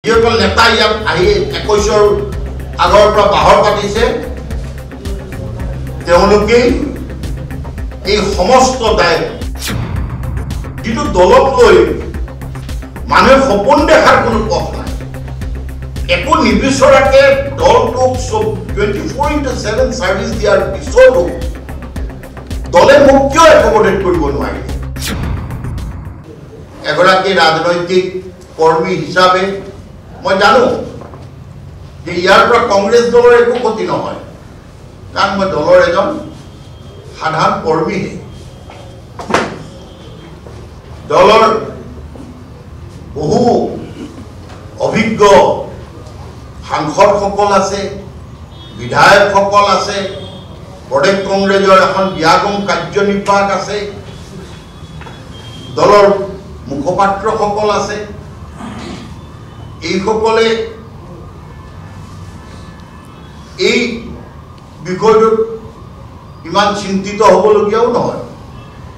যিসকল নেতা ইয়াত আহি 21ৰ আগৰ পৰা বাহৰ পাতিছে তেওঁলোকেই এই সমস্ত দায় যিটো দলক লৈ মানুহে সপোন দেখাৰ কোনো পথ নাই একো নিবিচৰাকে দলটোক 24/7 সাৰ্ভিস দিয়াৰ পিছতো দলে মোক কিয় একমোডেট কৰিব নোৱাৰে এগৰাকী ৰাজনৈতিক কৰ্মী হিচাপে মই জানো যে ইয়াৰ পৰা কংগ্ৰেছ দলৰ একো ক্ষতি নহয় কাৰণ মই দলৰ এজন সাধাৰণ কৰ্মী দলৰ বহু অভিজ্ঞ সাংসদসকল আছে বিধায়কসকল আছে প্ৰদেশ কংগ্ৰেছৰ এখন ব্যাগম কাৰ্যনিৰ্বাহক আছে দলৰ মুখপাত্ৰসকল আছে এইসকলে এই বিষয়টোত ইমান চিন্তিত হ'বলগীয়াও নহয়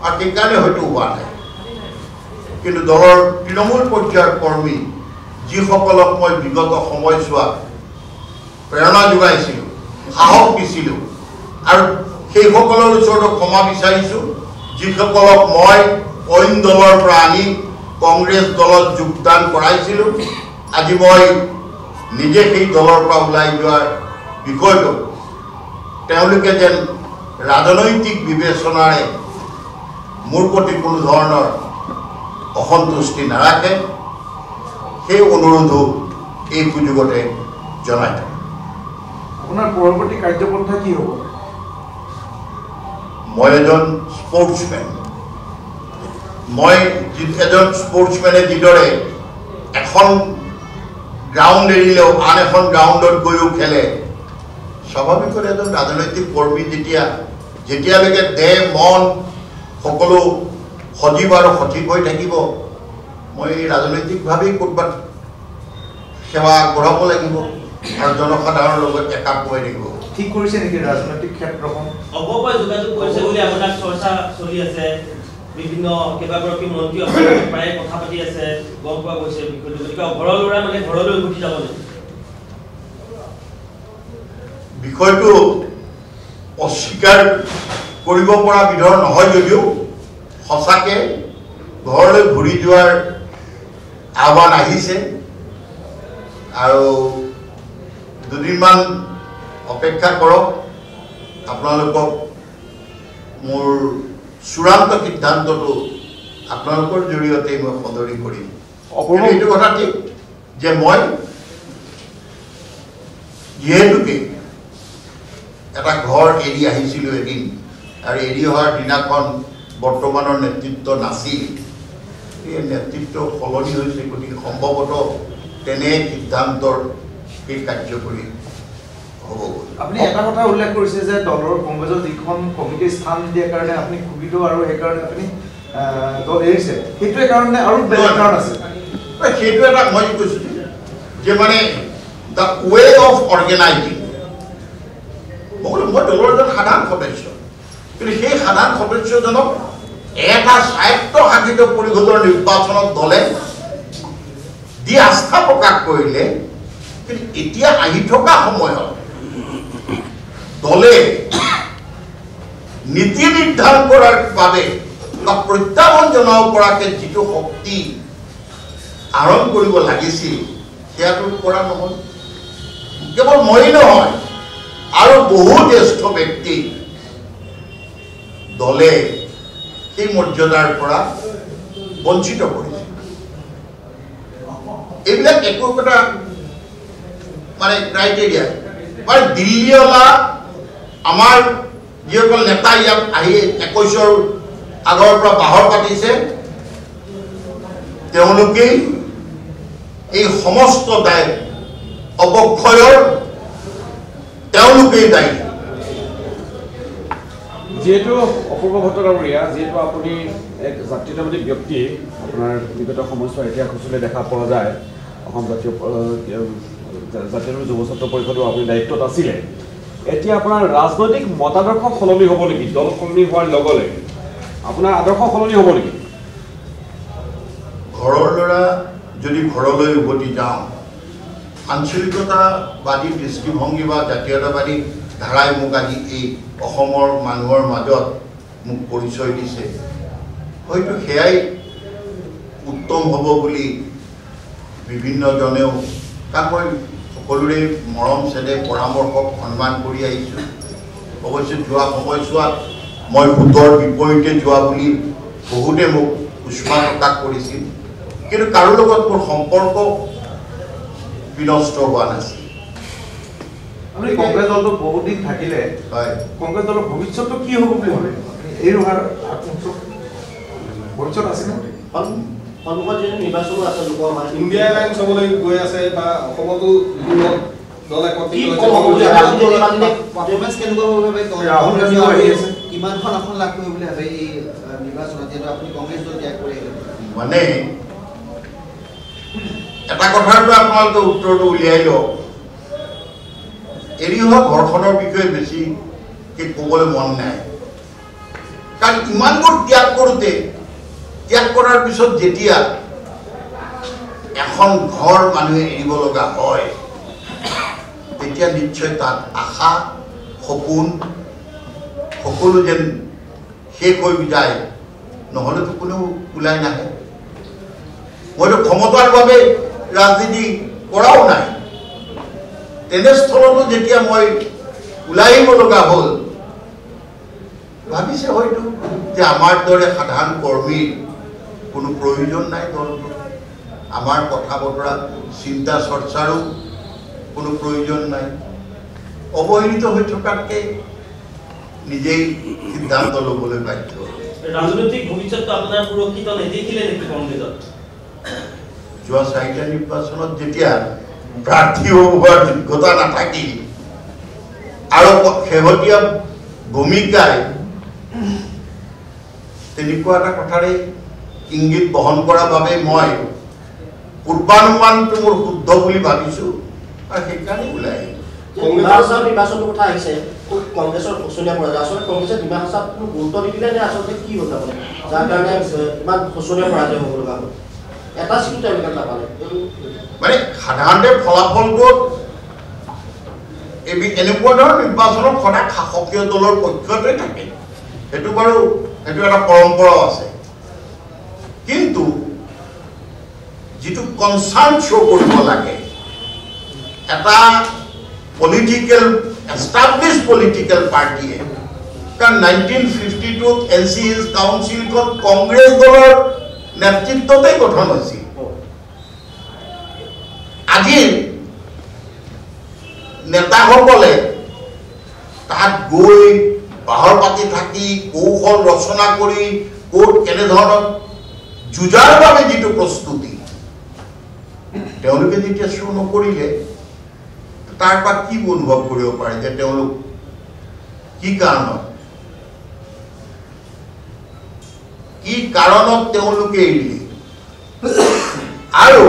আৰু সেইকাৰণে হয়তো হোৱা নাই কিন্তু দলৰ তৃণমূল পৰ্যায়ৰ কৰ্মী যিসকলক মই বিগত সময়ছোৱাত প্ৰেৰণা যোগাইছিলোঁ সাহস দিছিলোঁ আৰু সেইসকলৰ ওচৰত ক্ষমা বিচাৰিছোঁ যিসকলক মই অইন দলৰ পৰা আনি কংগ্ৰেছ দলত যোগদান কৰাইছিলোঁ আজি মই নিজে সেই দলৰ পৰা ওলাই যোৱাৰ বিষয়টো তেওঁলোকে যেন ৰাজনৈতিক বিবেচনাৰে মোৰ প্ৰতি কোনো ধৰণৰ অসন্তুষ্টি নাৰাখে সেই অনুৰোধো এই সুযোগতে জনাই থাকোঁ আপোনাৰ পৰৱৰ্তী কাৰ্যপন্থা কি হ'ব মই এজন স্পৰ্টছমেন মই এজন স্পৰ্টছমেনে যিদৰে এখন গ্ৰাউণ্ড এৰিলেও আন এখন গ্ৰাউণ্ডত গৈও খেলে স্বাভাৱিকতে এজন ৰাজনৈতিক কৰ্মী যেতিয়ালৈকে দেহ মন সকলো সজীৱ আৰু সঠিক হৈ থাকিব মই ৰাজনৈতিকভাৱেই ক'ৰবাত সেৱা আগবঢ়াব লাগিব আৰু জনসাধাৰণৰ লগত একাপ হৈ থাকিব ঠিক কৰিছে নেকি ৰাজনৈতিক ক্ষেত্ৰখন অপপয় যোগাযোগ কৰিছে বুলি আপোনাৰ চৰ্চা চলি আছে বিভিন্ন কেইবাগৰাকী মন্ত্ৰী প্ৰায় কথা পাতি আছে গম পোৱা গৈছে বিষয়টো গতিকে ঘৰৰ ল'ৰা মানে ঘৰলৈ উভতি যাব নেকি বিষয়টো অস্বীকাৰ কৰিব পৰা বিধৰ নহয় যদিও সঁচাকে ঘৰলৈ ঘূৰি যোৱাৰ আহ্বান আহিছে আৰু দুদিনমান অপেক্ষা কৰক আপোনালোকক মোৰ চূড়ান্ত সিদ্ধান্তটো আপোনালোকৰ জৰিয়তে মই সদৰি কৰিম এইটো কথা ঠিক যে মই যিহেতুকে এটা ঘৰ এৰি আহিছিলোঁ এদিন আৰু এৰি অহাৰ দিনাখন বৰ্তমানৰ নেতৃত্ব নাছিল এই নেতৃত্ব সলনি হৈছে গতিকে সম্ভৱতঃ তেনে সিদ্ধান্তৰ এই কাৰ্যকৰী হ'ব আপুনি এটা কথা উল্লেখ কৰিছে যে দলৰ কংগ্ৰেছৰ যিখন কমিটিৰ স্থান দিয়াৰ কাৰণে আপুনি ক্ষুভিত আৰু সেইকাৰণে আপুনি দল এৰিছে সেইটোৱে কাৰণে আৰু বেলেগ কাৰণ আছে সেইটো এটা মই কৈছোঁ যে মানে দ্য ৱে অফ অৰ্গেনাইজিং মই দলৰ এজন সাধাৰণ সদস্য কিন্তু সেই সাধাৰণ সদস্যজনক এটা স্বায়ত্তশাসিত পৰিষদৰ নিৰ্বাচনত দলে দি আস্থা প্ৰকাশ কৰিলে কিন্তু এতিয়া আহি থকা সময়ত দলে নীতি নিৰ্ধাৰণ কৰাৰ বাবে বা প্ৰত্যাহ্বান জনাব পৰাকৈ যিটো শক্তি আহৰণ কৰিব লাগিছিল সেয়াটো কৰা নহ'ল কেৱল ময়েই নহয় আৰু বহু জ্যেষ্ঠ ব্যক্তি দলে সেই মৰ্যাদাৰ পৰা বঞ্চিত কৰিছে এইবিলাক একো এটা মানে ক্ৰাইটেৰিয়া মানে দিল্লীৱালা আমাৰ যিসকল নেতা ইয়াত আহি 21ৰ আগৰ পৰা বাহৰ পাতিছে তেওঁলোকেই এই সমস্ত দায় অৱক্ষয়ৰ তেওঁলোকেই দায়ী যেহেতু অপূৰ্ব ভট্টাচাৰ্য যেহেতু আপুনি এক জাতীয়তাবাদী ব্যক্তি আপোনাৰ বিগত সময়ছোৱা ইতিহাস সূচীলৈ দেখা পোৱা যায় অসম জাতীয় যুৱ ছাত্ৰ পৰিষদৰ আপুনি দায়িত্বত আছিলে এতিয়া আপোনাৰ ৰাজনৈতিক মতাদৰ্শ সলনি হ'ব নেকি দল সলনি হোৱাৰ লগে লগে আপোনাৰ আদৰ্শ সলনি হ'ব নেকি ঘৰৰ ল'ৰা যদি ঘৰলৈ উভতি যাওঁ আঞ্চলিকতাবাদী দৃষ্টিভংগী বা জাতীয়তাবাদী ধাৰাই মোক আজি এই অসমৰ মানুহৰ মাজত মোক পৰিচয় দিছে হয়তো সেয়াই উত্তম হ'ব বুলি বিভিন্নজনেও কাৰণ মই সকলোৰে মৰম চেনেহ পৰামৰ্শক সন্মান কৰি আহিছোঁ অৱশ্যে যোৱা সময়ছোৱাত মই ভোটৰ বিপৰীতে যোৱা বুলি বহুতে মোক উষ্মা প্ৰকাশ কৰিছিল কিন্তু কাৰো লগত মোৰ সম্পৰ্ক বিনষ্ট হোৱা নাছিল আপুনি কংগ্ৰেছ দলটো বহুত দিন থাকিলে হয় কংগ্ৰেছ দলৰ ভৱিষ্যতটো কি হ'ব বুলি ভাবে এই ৰহাৰ ভৱিষ্যত আছে নে সন্মুখত যিটো নিৰ্বাচনো আছে লোকৰ মানে ইণ্ডিয়া এলায়েন্স হ'বলৈ গৈ আছে বা অসমতো বিভিন্ন দল একত্ৰিত ৰাহুল গান্ধীও আহি আছে কিমানখন আসন লাভ কৰিব বুলি ভাবে এই নিৰ্বাচনত যিহেতু আপুনি কংগ্ৰেছ দল ত্যাগ কৰি আহিলে মানে এটা কথাটো আপোনালোকে উত্তৰটো উলিয়াই লওক এৰি হোৱা ঘৰখনৰ বিষয়ে বেছি ক'বলৈ মন নাই কাৰণ ইমানবোৰ ত্যাগ কৰোঁতে ত্যাগ কৰাৰ পিছত যেতিয়া এখন ঘৰ মানুহে এৰিব লগা হয় তেতিয়া নিশ্চয় তাত আশা সপোন সকলো যেন শেষ হৈ যায় নহ'লেতো কোনেও ওলাই নাহে মইতো ক্ষমতাৰ বাবে ৰাজনীতি কৰাও নাই তেনেস্থলতো যেতিয়া মই ওলাই আহিব লগা হ'ল ভাবিছে হয়তো যে আমাৰ দৰে সাধাৰণ কৰ্মীৰ কোনো প্ৰয়োজন নাই দলটো আমাৰ কথা বতৰা চিন্তা চৰ্চাৰো কোনো প্ৰয়োজন নাই অৱহেলিত হৈ থকাতকৈ নিজেই সিদ্ধান্ত ল'বলৈ বাধ্য ৰাজনৈতিক ভৱিষ্যতটো আপোনাৰ সুৰক্ষিত নেদেখিলে নেকি কংগ্ৰেছত যোৱা 4টা নিৰ্বাচনত যেতিয়া প্ৰাৰ্থী হোৱাৰ যোগ্যতা নাথাকিল আৰু শেহতীয়া ভূমিকাই তেনেকুৱা এটা কথাৰে ইংগিত বহন কৰাৰ বাবে মই পূৰ্বানুমানটো মোৰ শুদ্ধ বুলি ভাবিছোঁ আৰু সেইকাৰণে ওলাই নিৰ্বাচনৰ কথা আহিছে কংগ্ৰেছৰ শোচনীয়া পৰাজয় আচলতে কংগ্ৰেছে ডিমা হাছাক কোনো গুৰুত্ব নিদিলে নে আচলতে কি হ'ল তাৰমানে যাৰ কাৰণে ইমান শোচনীয় পৰাজয় হ'ব লগা হ'ল এটা চিটো তেওঁলোকে নাপালে মানে সাধাৰণতে ফলাফলটো এনেকুৱা ধৰণৰ নিৰ্বাচনত সদায় শাসকীয় দলৰ পক্ষতে থাকে সেইটো বাৰু সেইটো এটা পৰম্পৰাও আছে কিন্তু যিটো কনচাৰ্ণ শ্ব' কৰিব লাগে এটা পলিটিকেল এষ্টাব্লিছ পলিটিকেল পাৰ্টিয়ে কাৰণ 1952 NC's কাউন্সিলখন কংগ্ৰেছ দলৰ নেতৃত্বতে গঠন হৈছিল আজিৰ নেতাসকলে তাত গৈ বাহৰ পাতি থাকি কৌশল ৰচনা কৰি ক'ত কেনেধৰণৰ যুঁজাৰ বাবে যিটো প্ৰস্তুতি তেওঁলোকে যেতিয়া শ্ব' নকৰিলে তাৰ পৰা কি অনুভৱ কৰিব পাৰে যে তেওঁলোক কি কাৰণত তেওঁলোকে এৰিলে আৰু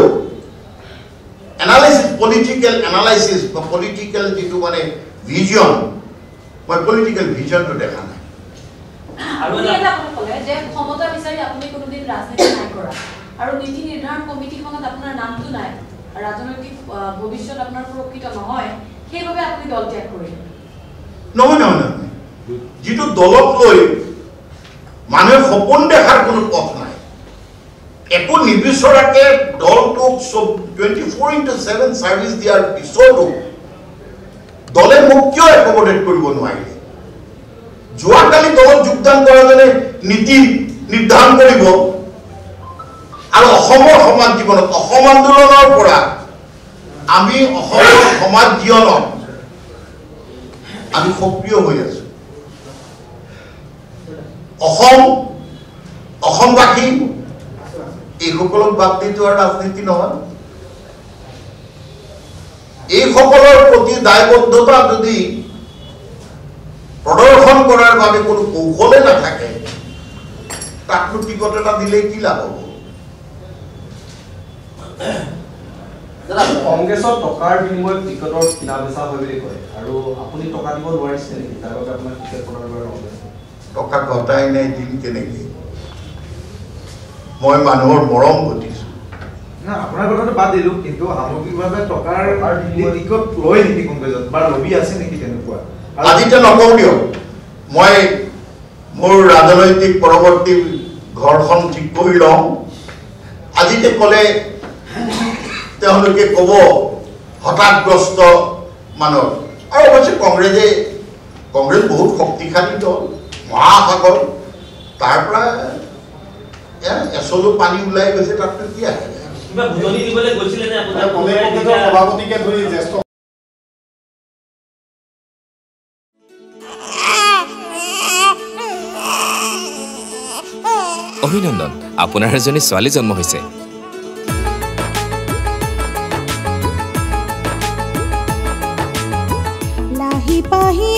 এনালাইচিছ পলিটিকেল এনালাইচিছ বা পলিটিকেল যিটো মানে ভিজন মই পলিটিকেল ভিজনটো দেখা নাই আপুনি এটা কথা ক'লে যে ক্ষমতা বিচাৰি আপুনি কোনোদিন ৰাজনীতি নাই কৰা আৰু নীতি নিৰ্ধাৰণ কমিটিখনত আপোনাৰ নামটো নাই ৰাজনৈতিক ভৱিষ্যত আপোনাৰ সুৰক্ষিত নহয় সেইবাবে আপুনি দল ত্যাগ কৰিলে নহয় যিটো দলক লৈ মানুহে সপোন দেখাৰ কোনো পথ নাই একো নিবিচৰাকে দলটোক 24/7 চাৰ্ভিচ দিয়াৰ পিছতো দলে মোক কিয় একমোডেট কৰিব নোৱাৰিলে যোৱাকালি দলত যোগদান কৰাজনে নীতি নিৰ্ধাৰণ কৰিব আৰু অসমৰ সমাজ জীৱনত অসম আন্দোলনৰ পৰা আমি অসমৰ সমাজ জীৱনত আমি সক্ৰিয় হৈ আছো অসমবাসী এইসকলক বাদ দি যোৱাৰ ৰাজনীতি নহয় এইসকলৰ প্ৰতি দায়বদ্ধতা যদি প্ৰদৰ্শন কৰাৰ বাবে কোনো কৌশলে নাথাকে তাকনো টিকট এটা দিলে কি লাভ হ'ব কংগ্ৰেছৰ টকাৰ বিনিময়ত টিকটৰ কিনা বেচা হয় বুলি কয় আৰু আপুনি টকা দিব নোৱাৰিছে নেকি তাৰ বাবে আপোনাৰ টিকট প্ৰদান কৰা নহ'লে টকা ঘটাই নাই দিন কেনেকৈ মই মানুহৰ মৰম ঘটিছোঁ না আপোনাৰ কথাটো বাদ দিলোঁ কিন্তু সামগ্ৰিকভাৱে টকাৰ টিকট লয় নেকি কংগ্ৰেছত বা লবি আছে নেকি তেনেকুৱা আজিতে নকওঁ দিয়ক মই মোৰ ৰাজনৈতিক পৰৱৰ্তী ঘৰখন ঠিক কৰি লওঁ আজিতে ক'লে তেওঁলোকে ক'ব হতাশগ্ৰস্ত মানুহ আৰু অৱশ্যে কংগ্ৰেছ বহুত শক্তিশালী দল মহাসাগৰ তাৰ পৰা এচলো পানী ওলাই গৈছে তাততো কি আছে কিবা বুজনি দিবলৈ গৈছিলে নে আপোনাৰ সভাপতিকে ধৰি জ্যেষ্ঠ অভিনন্দন আপোনাৰ এজনী ছোৱালী জন্ম হৈছে লাহি পাহি